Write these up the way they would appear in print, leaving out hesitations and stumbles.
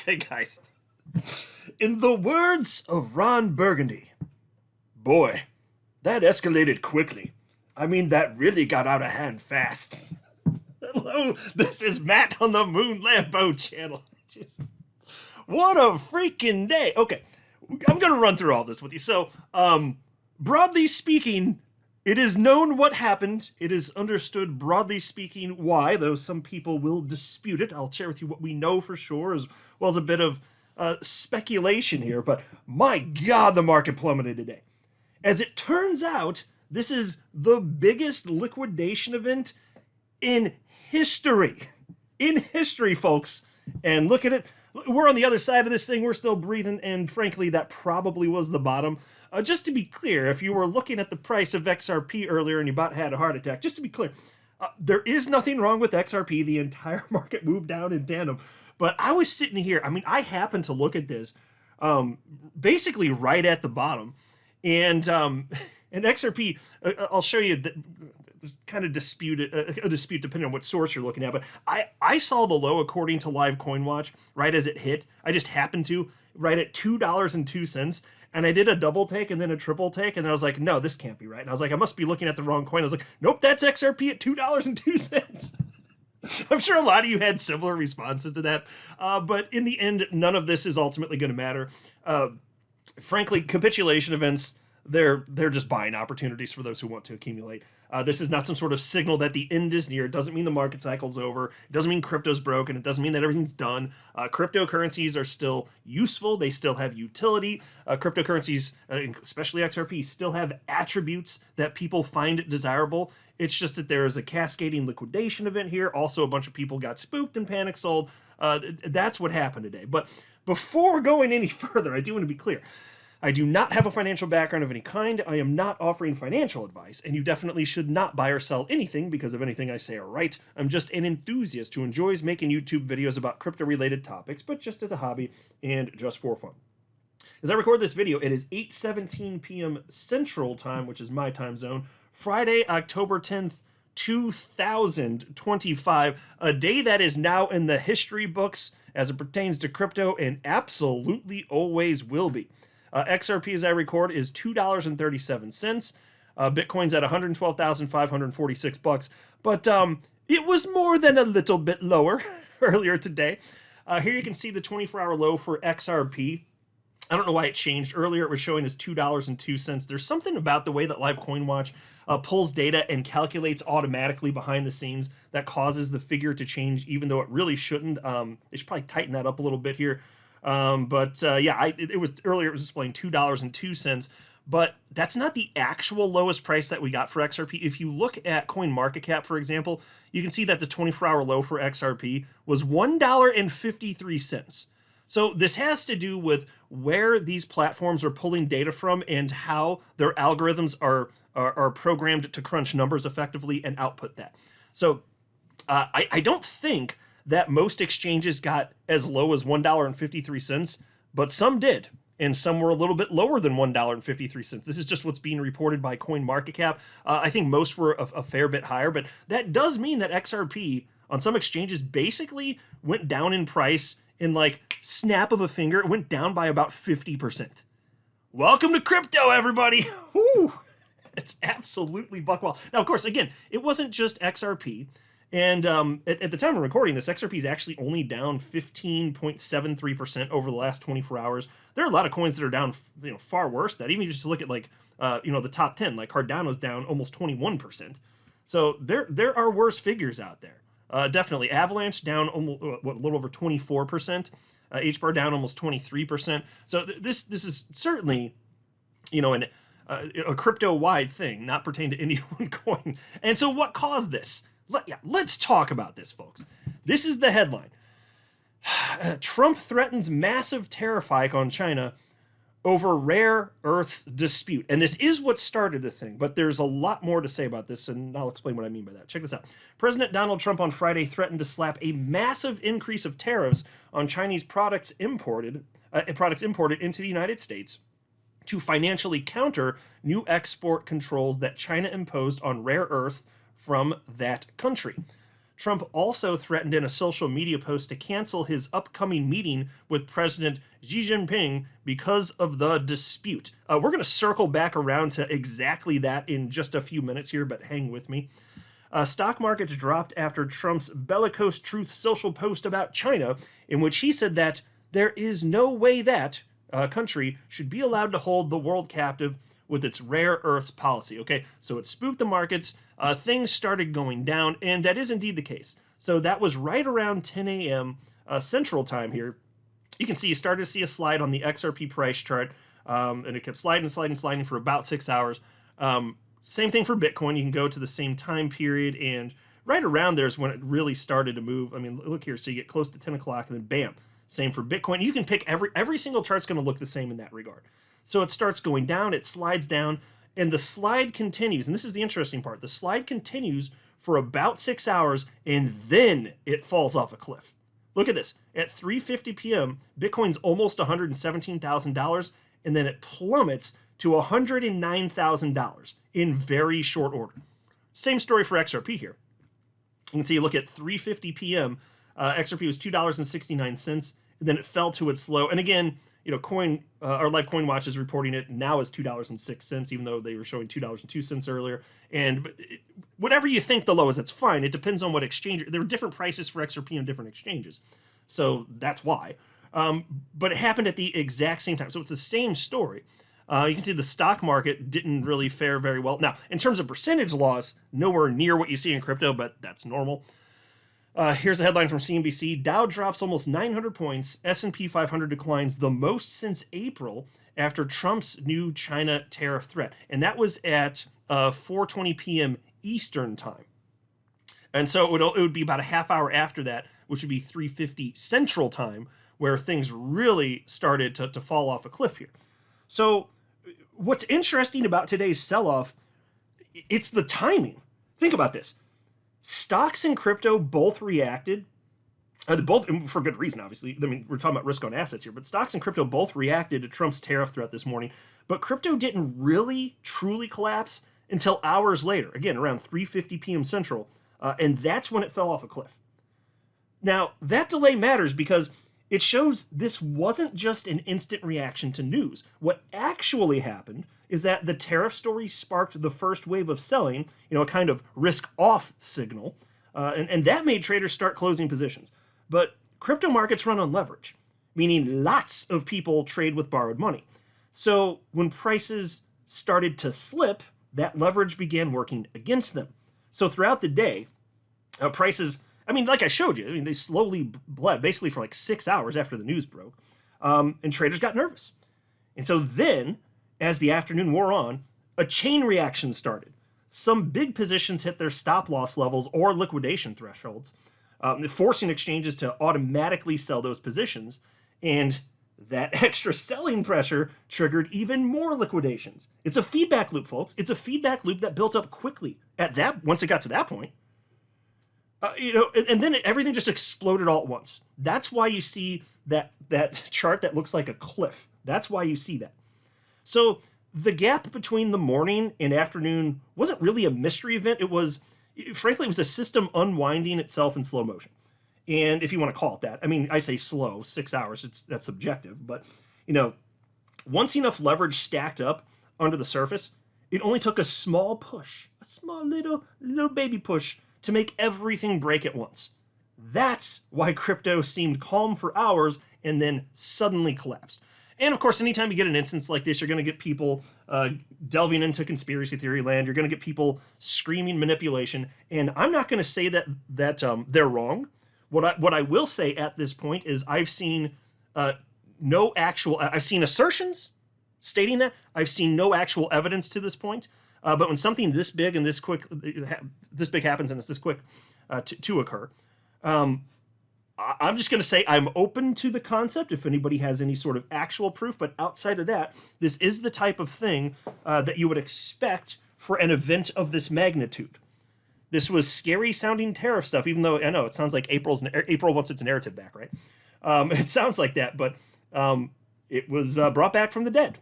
Okay, guys. In the words of Ron Burgundy, boy, that escalated quickly. I mean, that really got out of hand fast. Hello, this is Matt on the Moon Lambo channel. What a freaking day. Okay, I'm going to run through all this with you. So, broadly speaking, it is known what happened. It is understood, broadly speaking, why, though some people will dispute it. I'll share with you what we know for sure, as well as a bit of speculation here. But my God, the market plummeted today. As it turns out, this is the biggest liquidation event in history. In history, folks. And look at it. We're on the other side of this thing. We're still breathing. And frankly, that probably was the bottom. Just to be clear, if you were looking at the price of XRP earlier and you about had a heart attack, just to be clear, there is nothing wrong with XRP. The entire market moved down in tandem. But I was sitting here. I mean, I happened to look at this basically right at the bottom. And XRP, I'll show you that there's kind of a dispute depending on what source you're looking at. But I saw the low according to Live Coin Watch right as it hit. I just happened to right at $2.02. And I did a double take and then a triple take. And I was like, no, this can't be right. And I was like, I must be looking at the wrong coin. I was like, nope, that's XRP at $2.02. I'm sure a lot of you had similar responses to that. But in the end, none of this is ultimately going to matter. Frankly, capitulation events, they're just buying opportunities for those who want to accumulate. This is not some sort of signal that the end is near. It doesn't mean the market cycle's over. It doesn't mean crypto's broken. It doesn't mean that everything's done. Cryptocurrencies are still useful. They still have utility. Cryptocurrencies, especially XRP, still have attributes that people find desirable. It's just that there is a cascading liquidation event here. Also, a bunch of people got spooked and panic sold. That's what happened today. But before going any further, I do want to be clear. I do not have a financial background of any kind. I am not offering financial advice, and you definitely should not buy or sell anything because of anything I say or write. I'm just an enthusiast who enjoys making YouTube videos about crypto-related topics, but just as a hobby and just for fun. As I record this video, it is 8:17 p.m. Central Time, which is my time zone, Friday, October 10th, 2025, a day that is now in the history books as it pertains to crypto and absolutely always will be. XRP, as I record, is $2.37. Bitcoin's at $112,546. But it was more than a little bit lower earlier today. Here you can see the 24-hour low for XRP. I don't know why it changed. Earlier it was showing as $2.02. There's something about the way that Live Coin Watch pulls data and calculates automatically behind the scenes that causes the figure to change, even though it really shouldn't. They should probably tighten that up a little bit here. It was earlier. It was displaying $2.02, but that's not the actual lowest price that we got for XRP. If you look at CoinMarketCap, for example, you can see that the 24-hour low for XRP was $1.53. So this has to do with where these platforms are pulling data from and how their algorithms are programmed to crunch numbers effectively and output that. So I don't think that most exchanges got as low as $1.53, but some did, and some were a little bit lower than $1.53. This is just what's being reported by CoinMarketCap. I think most were a fair bit higher, but that does mean that XRP on some exchanges basically went down in price in like snap of a finger. It went down by about 50%. Welcome to crypto, everybody. Woo! It's absolutely buck wild. Now, of course, again, it wasn't just XRP. And at the time of recording this, XRP is actually only down 15.73% over the last 24 hours. There are a lot of coins that are down, far worse than that. Even just look at the top 10, like Cardano's down almost 21%. So there are worse figures out there. Definitely Avalanche down almost a little over 24%. HBAR down almost 23%. So this is certainly, a crypto-wide thing, not pertain to any one coin. And so what caused this? Let's talk about this, folks. This is the headline. Trump threatens massive tariff hike on China over rare earths dispute. And this is what started the thing, but there's a lot more to say about this, and I'll explain what I mean by that. Check this out. President Donald Trump on Friday threatened to slap a massive increase of tariffs on Chinese products imported into the United States to financially counter new export controls that China imposed on rare earths from that country. Trump also threatened in a social media post to cancel his upcoming meeting with President Xi Jinping because of the dispute. We're going to circle back around to exactly that in just a few minutes here, but hang with me. Stock markets dropped after Trump's bellicose Truth Social post about China, in which he said that there is no way that country should be allowed to hold the world captive with its rare earths policy. Okay, so it spooked the markets. Things started going down, and that is indeed the case. So that was right around 10 a.m. Central Time here. You can see you started to see a slide on the XRP price chart, and it kept sliding for about 6 hours. Same thing for Bitcoin. You can go to the same time period, and right around there is when it really started to move. I mean, look here. So you get close to 10 o'clock, and then bam. Same for Bitcoin. You can pick every single chart's going to look the same in that regard. So it starts going down, it slides down, and the slide continues. And this is the interesting part. The slide continues for about 6 hours, and then it falls off a cliff. Look at this. At 3:50 p.m., Bitcoin's almost $117,000, and then it plummets to $109,000 in very short order. Same story for XRP here. You can see, look at 3:50 p.m., XRP was $2.69, and then it fell to its low. And again, you know, our Live Coin Watch is reporting it now as $2.06, even though they were showing $2.02 earlier. And whatever you think the low is, that's fine. It depends on what exchange. There are different prices for XRP on different exchanges, so that's why. But it happened at the exact same time, so it's the same story. You can see the stock market didn't really fare very well. Now, in terms of percentage loss, nowhere near what you see in crypto, but that's normal. Here's a headline from CNBC. Dow drops almost 900 points. S&P 500 declines the most since April after Trump's new China tariff threat. And that was at 4:20 p.m. Eastern time. And so it would be about a half hour after that, which would be 3:50 Central time, where things really started to fall off a cliff here. So what's interesting about today's sell-off, it's the timing. Think about this. Stocks and crypto both reacted, both for good reason, obviously. I mean, we're talking about risk on assets here, but stocks and crypto both reacted to Trump's tariff threat this morning. But crypto didn't really, truly collapse until hours later, again, around 3:50 p.m. Central, and that's when it fell off a cliff. Now, that delay matters because it shows this wasn't just an instant reaction to news. What actually happened is that the tariff story sparked the first wave of selling, you know, a kind of risk-off signal, and that made traders start closing positions. But crypto markets run on leverage, meaning lots of people trade with borrowed money. So when prices started to slip, that leverage began working against them. So throughout the day, prices, I mean, like I showed you, I mean, they slowly bled, basically for like 6 hours after the news broke, and traders got nervous. And so then, as the afternoon wore on, a chain reaction started. Some big positions hit their stop loss levels or liquidation thresholds, forcing exchanges to automatically sell those positions. And that extra selling pressure triggered even more liquidations. It's a feedback loop, folks. It's a feedback loop that built up quickly once it got to that point. And then everything just exploded all at once. That's why you see that chart that looks like a cliff. That's why you see that. So the gap between the morning and afternoon wasn't really a mystery event. Frankly, it was a system unwinding itself in slow motion. And if you want to call it that, I mean, I say slow, 6 hours, that's subjective. But, once enough leverage stacked up under the surface, it only took a small push, a small little baby push to make everything break at once. That's why crypto seemed calm for hours and then suddenly collapsed. And of course, anytime you get an instance like this, you're going to get people delving into conspiracy theory land. You're going to get people screaming manipulation. And I'm not going to say that they're wrong. What I will say at this point is I've seen I've seen assertions stating that. I've seen no actual evidence to this point. But when something this big and this big happens and it's this quick to occur, I'm just going to say I'm open to the concept if anybody has any sort of actual proof. But outside of that, this is the type of thing that you would expect for an event of this magnitude. This was scary sounding tariff stuff, even though I know it sounds like April wants its narrative back, right? It sounds like that, but it was brought back from the dead.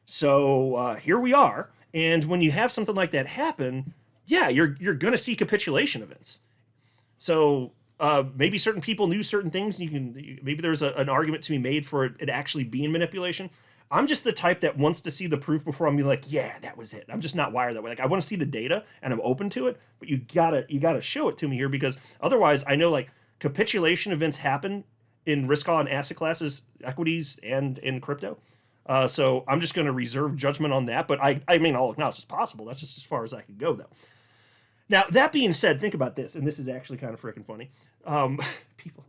So here we are. And when you have something like that happen, yeah, you're going to see capitulation events. So maybe certain people knew certain things, and maybe there's an argument to be made for it actually being manipulation. I'm just the type that wants to see the proof before I'm like, yeah, that was it. I'm just not wired that way. Like, I want to see the data and I'm open to it, but you gotta show it to me here, because otherwise I know like capitulation events happen in risk on asset classes, equities, and in crypto. So I'm just going to reserve judgment on that. But I mean, I'll acknowledge it's possible. That's just as far as I can go, though. Now, that being said, think about this, and this is actually kind of freaking funny. People,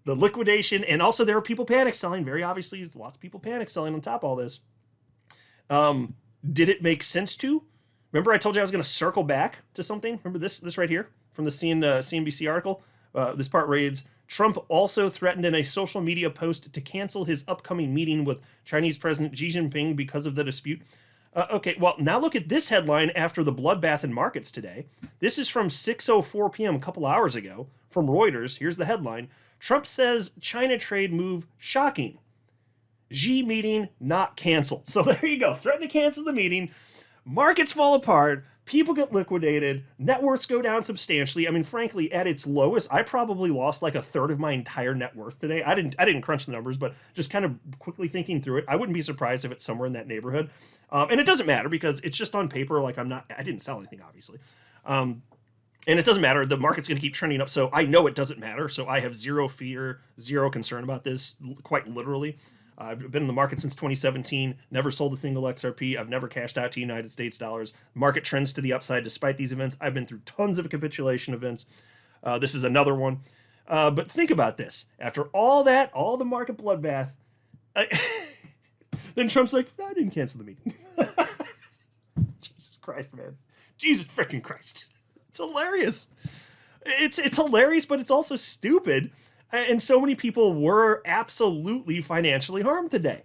the liquidation, and also there are people panic selling. Very obviously, there's lots of people panic selling on top of all this. Did it make sense to? Remember, I told you I was going to circle back to something. Remember this right here from the CNBC article. This part reads: Trump also threatened in a social media post to cancel his upcoming meeting with Chinese President Xi Jinping because of the dispute. Okay, well, now look at this headline after the bloodbath in markets today. This is from 6:04 p.m. a couple hours ago from Reuters. Here's the headline: Trump says China trade move shocking. Xi meeting not canceled. So there you go. Threaten to cancel the meeting. Markets fall apart. People get liquidated. Net worths go down substantially. I mean, frankly, at its lowest, I probably lost like a third of my entire net worth today. I didn't crunch the numbers, but just kind of quickly thinking through it, I wouldn't be surprised if it's somewhere in that neighborhood. And it doesn't matter because it's just on paper. Like I didn't sell anything, obviously. And it doesn't matter. The market's going to keep trending up. So I know it doesn't matter. So I have zero fear, zero concern about this, quite literally. I've been in the market since 2017, never sold a single XRP. I've never cashed out to United States dollars. Market trends to the upside despite these events. I've been through tons of capitulation events. This is another one. But think about this. After all that, all the market bloodbath, then Trump's like, no, I didn't cancel the meeting. Jesus Christ, man. Jesus freaking Christ. It's hilarious. It's hilarious, but it's also stupid. And so many people were absolutely financially harmed today.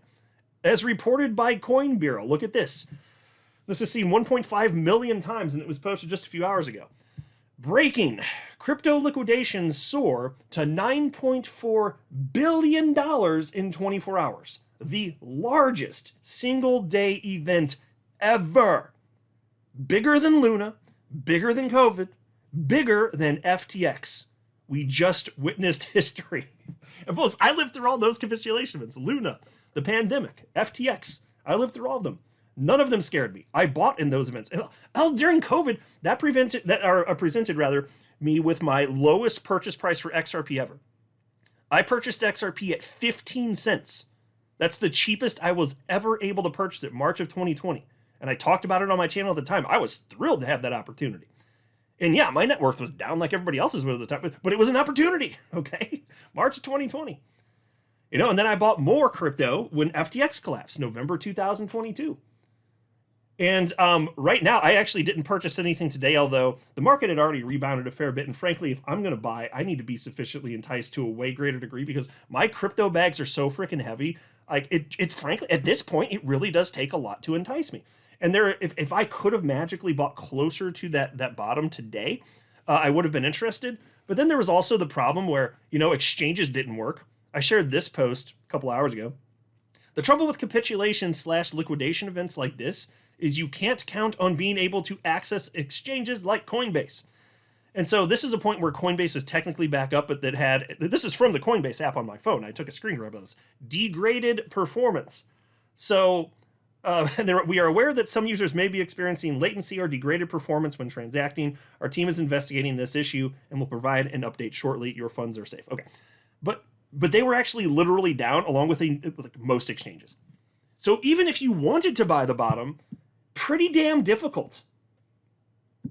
As reported by Coin Bureau, look at this. This is seen 1.5 million times, and it was posted just a few hours ago. Breaking: crypto liquidations soar to $9.4 billion in 24 hours. The largest single-day event ever. Bigger than Luna, bigger than COVID, bigger than FTX. We just witnessed history. And folks, I lived through all those capitulation events. Luna, the pandemic, FTX. I lived through all of them. None of them scared me. I bought in those events. During COVID, that presented me with my lowest purchase price for XRP ever. I purchased XRP at 15 cents. That's the cheapest I was ever able to purchase it, March of 2020. And I talked about it on my channel at the time. I was thrilled to have that opportunity. And yeah, my net worth was down like everybody else's was at the time, but it was an opportunity, okay? March of 2020. And then I bought more crypto when FTX collapsed, November 2022. And right now, I actually didn't purchase anything today, although the market had already rebounded a fair bit. And frankly, if I'm going to buy, I need to be sufficiently enticed to a way greater degree because my crypto bags are so freaking heavy. Like it frankly, at this point, it really does take a lot to entice me. And if I could have magically bought closer to that bottom today, I would have been interested. But then there was also the problem where, exchanges didn't work. I shared this post a couple hours ago. The trouble with capitulation/liquidation events like this is you can't count on being able to access exchanges like Coinbase. And so this is a point where Coinbase was technically back up, but this is from the Coinbase app on my phone. I took a screen grab of this. Degraded performance. So we are aware that some users may be experiencing latency or degraded performance when transacting. Our team is investigating this issue and will provide an update shortly. Your funds are safe. Okay. But they were actually literally down along with most exchanges. So even if you wanted to buy the bottom, pretty damn difficult.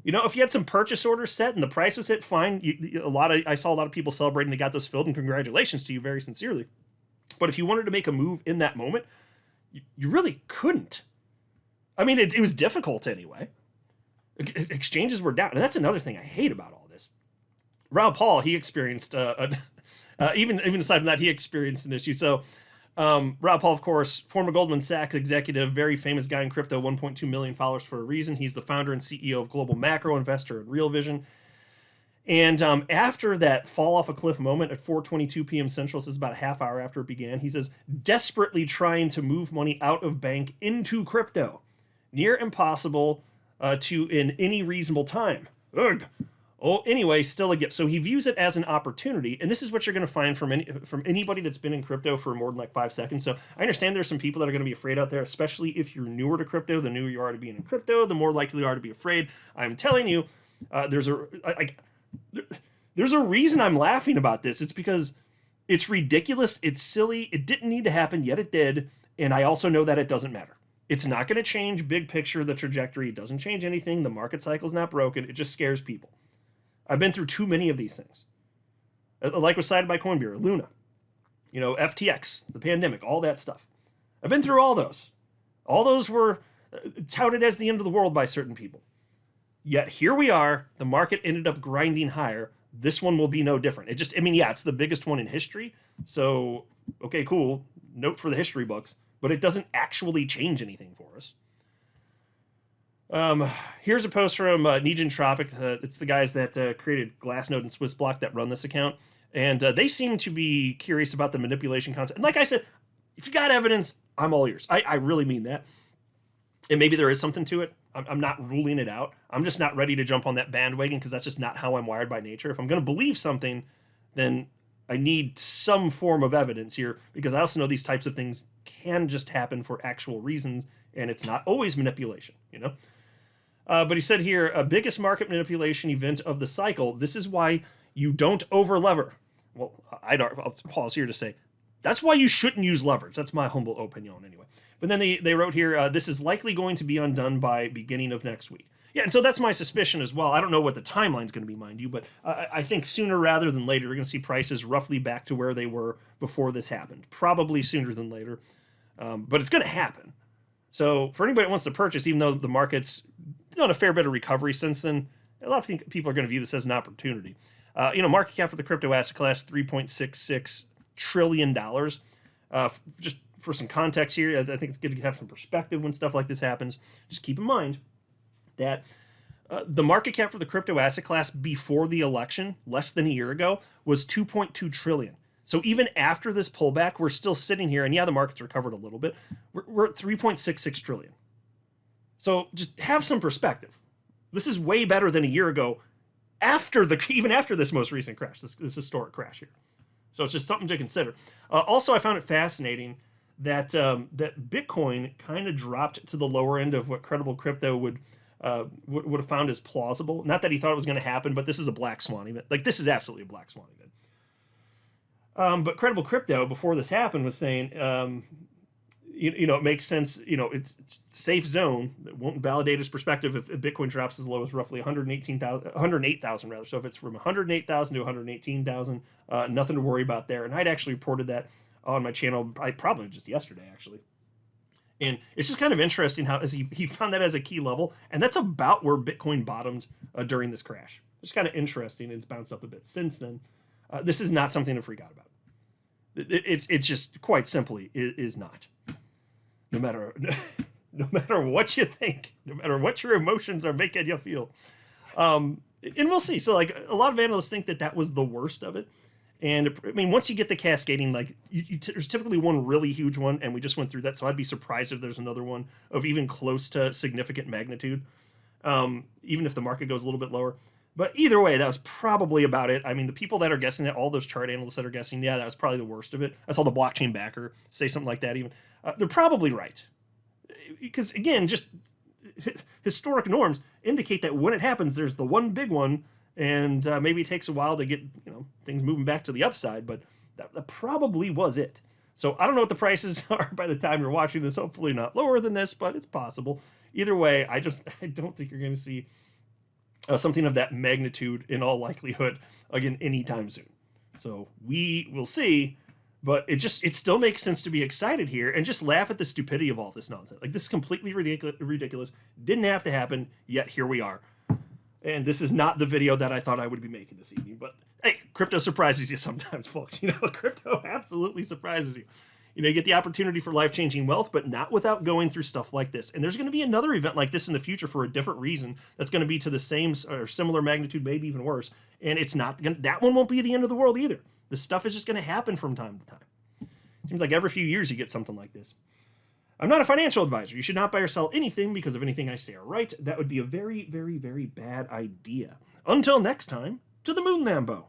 If you had some purchase orders set and the price was hit, fine. I saw a lot of people celebrating they got those filled, and congratulations to you very sincerely. But if you wanted to make a move in that moment, you really couldn't. I mean, it was difficult anyway. Exchanges were down. And that's another thing I hate about all this. Rob Paul, he experienced, even aside from that, he experienced an issue. So Rob Paul, of course, former Goldman Sachs executive, very famous guy in crypto, 1.2 million followers for a reason. He's the founder and CEO of Global Macro Investor and Real Vision. And after that fall off a cliff moment at 4:22 p.m. Central, this is about a half hour after it began, he says, desperately trying to move money out of bank into crypto. Near impossible in any reasonable time. Ugh. Oh, anyway, still a gift. So he views it as an opportunity, and this is what you're going to find from anybody that's been in crypto for more than like 5 seconds. So I understand there's some people that are going to be afraid out there, especially if you're newer to crypto. The newer you are to being in crypto, the more likely you are to be afraid. I'm telling you, there's a reason I'm laughing about this. It's because it's ridiculous. It's silly. It didn't need to happen, yet it did. And I also know that it doesn't matter. It's not going to change big picture, the trajectory. It doesn't change anything. The market cycle's not broken. It just scares people. I've been through too many of these things. Like was cited by Coin Bureau, Luna, FTX, the pandemic, all that stuff. I've been through all those. All those were touted as the end of the world by certain people. Yet here we are. The market ended up grinding higher. This one will be no different. It's the biggest one in history. So, okay, cool. Note for the history books. But it doesn't actually change anything for us. Here's a post from Negen Tropic. It's the guys that created Glassnode and Swissblock that run this account. And they seem to be curious about the manipulation concept. And like I said, if you got evidence, I'm all ears. I really mean that. And maybe there is something to it. I'm not ruling it out. I'm just not ready to jump on that bandwagon because that's just not how I'm wired by nature. If I'm going to believe something, then I need some form of evidence here because I also know these types of things can just happen for actual reasons, and it's not always manipulation, But he said here, a biggest market manipulation event of the cycle. This is why you don't over-lever. Well, I'll pause here to say, that's why you shouldn't use leverage. That's my humble opinion anyway. But then they wrote here, this is likely going to be undone by beginning of next week. Yeah, and so that's my suspicion as well. I don't know what the timeline's going to be, mind you, but I think sooner rather than later, you're going to see prices roughly back to where they were before this happened. Probably sooner than later, but it's going to happen. So for anybody that wants to purchase, even though the market's done a fair bit of recovery since then, a lot of people are going to view this as an opportunity. Market cap for the crypto asset class, $3.66 trillion. Just for some context here, I think it's good to have some perspective when stuff like this happens. Just keep in mind that the market cap for the crypto asset class before the election, less than a year ago, was 2.2 trillion. So even after this pullback, we're still sitting here, and yeah, the market's recovered a little bit. We're at 3.66 trillion. So just have some perspective. This is way better than a year ago, even after this most recent crash, this historic crash here. So it's just something to consider. Also, I found it fascinating that Bitcoin kind of dropped to the lower end of what Credible Crypto would have found as plausible. Not that he thought it was going to happen, but this is a black swan event. Like, this is absolutely a black swan event. But Credible Crypto, before this happened, was saying, it makes sense. It's safe zone. It won't validate his perspective if Bitcoin drops as low as roughly 108,000 rather. So if it's from 108,000 to 118,000, nothing to worry about there. And I'd actually reported that on my channel, probably just yesterday, actually. And it's just kind of interesting how he found that as a key level, and that's about where Bitcoin bottomed during this crash. It's kind of interesting, and it's bounced up a bit since then. This is not something to freak out about. It's just quite simply is not. No matter what you think, no matter what your emotions are making you feel, and we'll see. So like a lot of analysts think that was the worst of it. And I mean, once you get the cascading, like there's typically one really huge one, and we just went through that. So I'd be surprised if there's another one of even close to significant magnitude, even if the market goes a little bit lower. But either way, that was probably about it. I mean, the people that are guessing that, all those chart analysts that are guessing, yeah, that was probably the worst of it. I saw the blockchain backer say something like that even. They're probably right. Because again, just historic norms indicate that when it happens, there's the one big one. And maybe it takes a while to get things moving back to the upside, but that probably was it. So I don't know what the prices are by the time you're watching this. Hopefully not lower than this, but it's possible. Either way, I don't think you're going to see something of that magnitude in all likelihood again anytime soon. So we will see, but it still makes sense to be excited here and just laugh at the stupidity of all this nonsense. Like, this is completely ridiculous. Didn't have to happen, yet here we are. And this is not the video that I thought I would be making this evening. But hey, crypto surprises you sometimes, folks. Crypto absolutely surprises you. You get the opportunity for life-changing wealth, but not without going through stuff like this. And there's going to be another event like this in the future for a different reason that's going to be to the same or similar magnitude, maybe even worse. And that one won't be the end of the world either. This stuff is just going to happen from time to time. Seems like every few years you get something like this. I'm not a financial advisor. You should not buy or sell anything because of anything I say or write. That would be a very, very, very bad idea. Until next time, to the moon, Lambo.